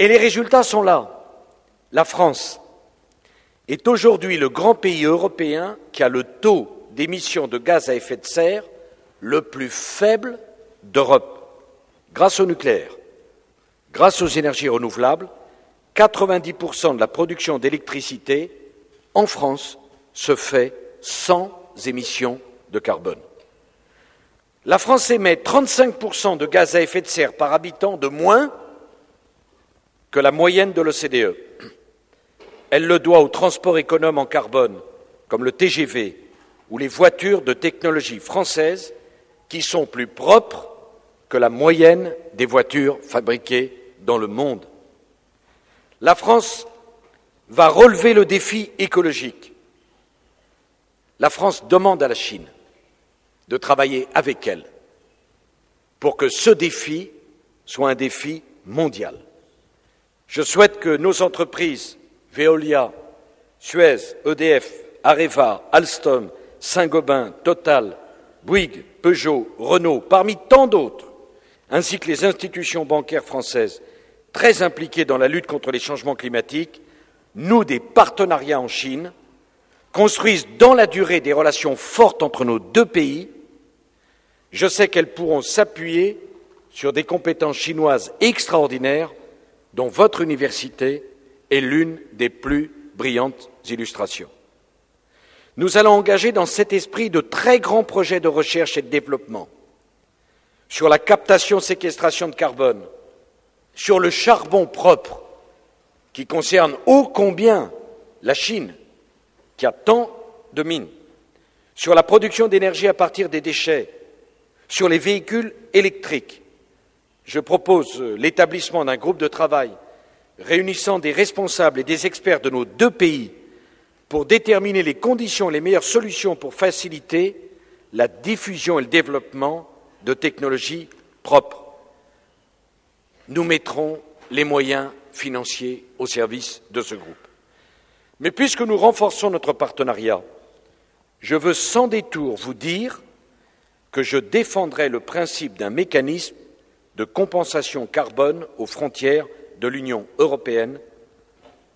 Et les résultats sont là. La France est aujourd'hui le grand pays européen qui a le taux d'émissions de gaz à effet de serre le plus faible d'Europe, grâce au nucléaire, grâce aux énergies renouvelables. 90% de la production d'électricité en France se fait sans émissions de carbone. La France émet 35% de gaz à effet de serre par habitant de moins que la moyenne de l'OCDE. Elle le doit aux transports économes en carbone, comme le TGV ou les voitures de technologie françaises, qui sont plus propres que la moyenne des voitures fabriquées dans le monde. La France va relever le défi écologique. La France demande à la Chine de travailler avec elle pour que ce défi soit un défi mondial. Je souhaite que nos entreprises, Veolia, Suez, EDF, Areva, Alstom, Saint-Gobain, Total, Bouygues, Peugeot, Renault, parmi tant d'autres, ainsi que les institutions bancaires françaises très impliquées dans la lutte contre les changements climatiques, nouent des partenariats en Chine, construisent dans la durée des relations fortes entre nos deux pays. Je sais qu'elles pourront s'appuyer sur des compétences chinoises extraordinaires dont votre université est l'une des plus brillantes illustrations. Nous allons engager dans cet esprit de très grands projets de recherche et de développement sur la captation-séquestration de carbone, sur le charbon propre, qui concerne ô combien la Chine, qui a tant de mines, sur la production d'énergie à partir des déchets, sur les véhicules électriques. Je propose l'établissement d'un groupe de travail réunissant des responsables et des experts de nos deux pays pour déterminer les conditions et les meilleures solutions pour faciliter la diffusion et le développement de technologies propres. Nous mettrons les moyens financiers au service de ce groupe. Mais puisque nous renforçons notre partenariat, je veux sans détour vous dire que je défendrai le principe d'un mécanisme de compensation carbone aux frontières de l'Union européenne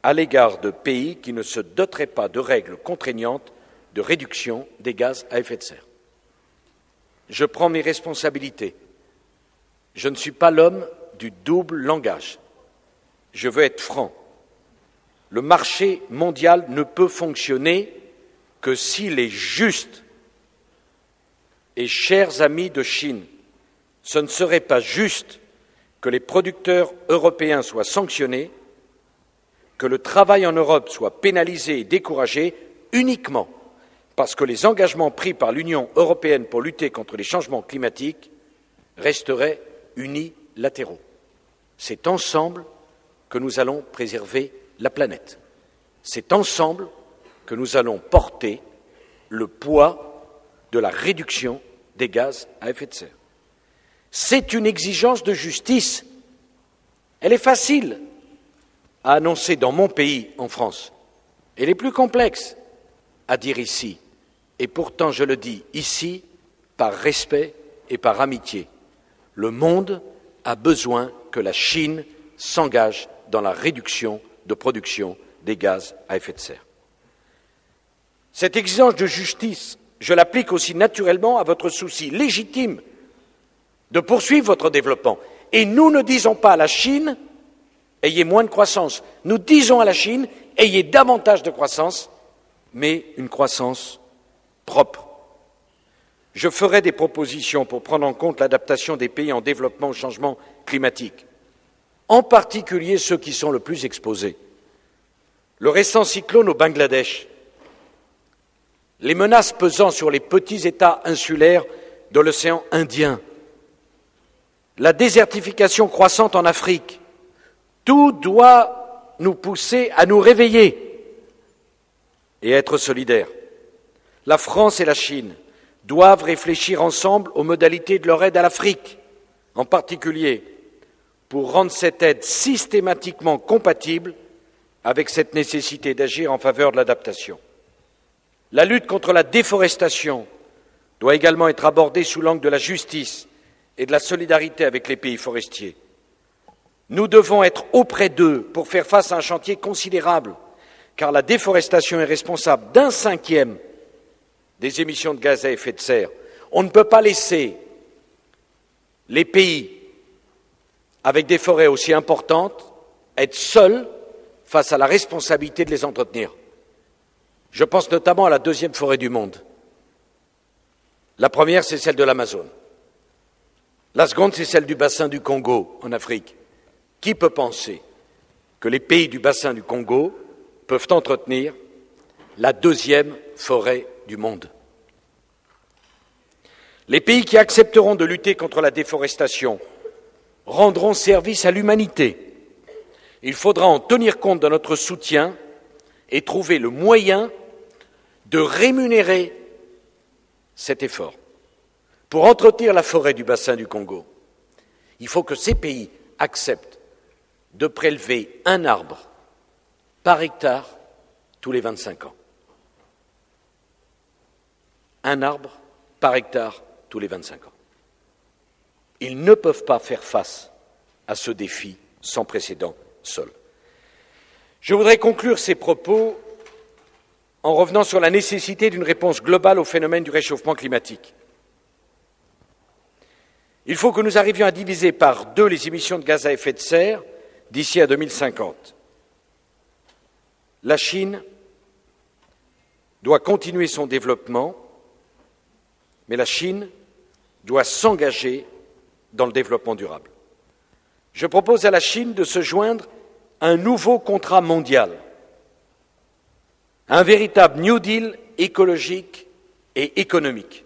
à l'égard de pays qui ne se doteraient pas de règles contraignantes de réduction des gaz à effet de serre. Je prends mes responsabilités. Je ne suis pas l'homme du double langage. Je veux être franc. Le marché mondial ne peut fonctionner que s'il est juste. Et chers amis de Chine, ce ne serait pas juste que les producteurs européens soient sanctionnés, que le travail en Europe soit pénalisé et découragé uniquement parce que les engagements pris par l'Union européenne pour lutter contre les changements climatiques resteraient unilatéraux. C'est ensemble que nous allons préserver la planète. C'est ensemble que nous allons porter le poids de la réduction des gaz à effet de serre. C'est une exigence de justice. Elle est facile à annoncer dans mon pays, en France. Elle est plus complexe à dire ici. Et pourtant, je le dis ici, par respect et par amitié. Le monde a besoin que la Chine s'engage dans la réduction de production des gaz à effet de serre. Cette exigence de justice, je l'applique aussi naturellement à votre souci légitime de poursuivre votre développement. Et nous ne disons pas à la Chine « ayez moins de croissance ». Nous disons à la Chine « ayez davantage de croissance, mais une croissance propre ». Je ferai des propositions pour prendre en compte l'adaptation des pays en développement au changement climatique, en particulier ceux qui sont le plus exposés. Le récent cyclone au Bangladesh, les menaces pesant sur les petits États insulaires de l'océan Indien, la désertification croissante en Afrique, tout doit nous pousser à nous réveiller et à être solidaires. La France et la Chine doivent réfléchir ensemble aux modalités de leur aide à l'Afrique, en particulier pour rendre cette aide systématiquement compatible avec cette nécessité d'agir en faveur de l'adaptation. La lutte contre la déforestation doit également être abordée sous l'angle de la justice et de la solidarité avec les pays forestiers. Nous devons être auprès d'eux pour faire face à un chantier considérable, car la déforestation est responsable d'un cinquième des émissions de gaz à effet de serre. On ne peut pas laisser les pays avec des forêts aussi importantes être seuls face à la responsabilité de les entretenir. Je pense notamment à la deuxième forêt du monde. La première, c'est celle de l'Amazone. La seconde, c'est celle du bassin du Congo, en Afrique. Qui peut penser que les pays du bassin du Congo peuvent entretenir la deuxième forêt du monde? Les pays qui accepteront de lutter contre la déforestation rendront service à l'humanité. Il faudra en tenir compte dans notre soutien et trouver le moyen de rémunérer cet effort. Pour entretenir la forêt du bassin du Congo, il faut que ces pays acceptent de prélever un arbre par hectare tous les 25 ans. Un arbre par hectare tous les 25 ans. Ils ne peuvent pas faire face à ce défi sans précédent seuls. Je voudrais conclure ces propos en revenant sur la nécessité d'une réponse globale au phénomène du réchauffement climatique. Il faut que nous arrivions à diviser par 2 les émissions de gaz à effet de serre d'ici à 2050. La Chine doit continuer son développement, mais la Chine doit s'engager dans le développement durable. Je propose à la Chine de se joindre à un nouveau contrat mondial, un véritable New Deal écologique et économique.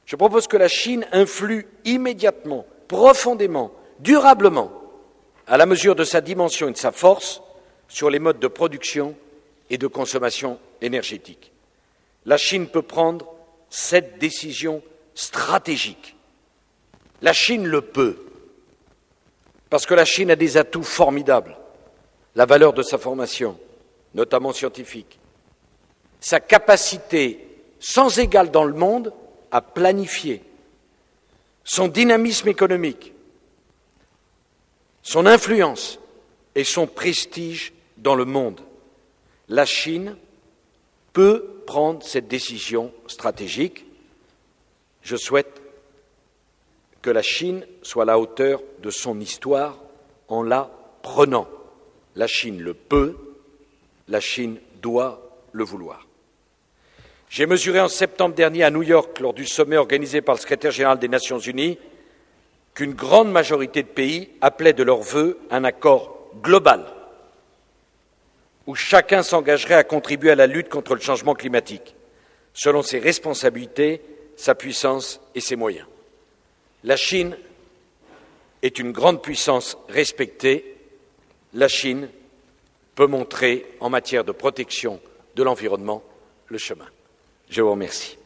Je propose que la Chine influe immédiatement, profondément, durablement, à la mesure de sa dimension et de sa force, sur les modes de production et de consommation énergétique. La Chine peut prendre cette décision stratégique. La Chine le peut, parce que la Chine a des atouts formidables, la valeur de sa formation, notamment scientifique, sa capacité sans égale dans le monde à planifier, son dynamisme économique, son influence et son prestige dans le monde. La Chine peut prendre cette décision stratégique. Je souhaite que la Chine soit à la hauteur de son histoire en la prenant. La Chine le peut, la Chine doit le vouloir. J'ai mesuré en septembre dernier à New York, lors du sommet organisé par le secrétaire général des Nations Unies, qu'une grande majorité de pays appelaient de leurs vœux un accord global où chacun s'engagerait à contribuer à la lutte contre le changement climatique, selon ses responsabilités, sa puissance et ses moyens. La Chine est une grande puissance respectée. La Chine peut montrer, en matière de protection de l'environnement, le chemin. Je vous remercie.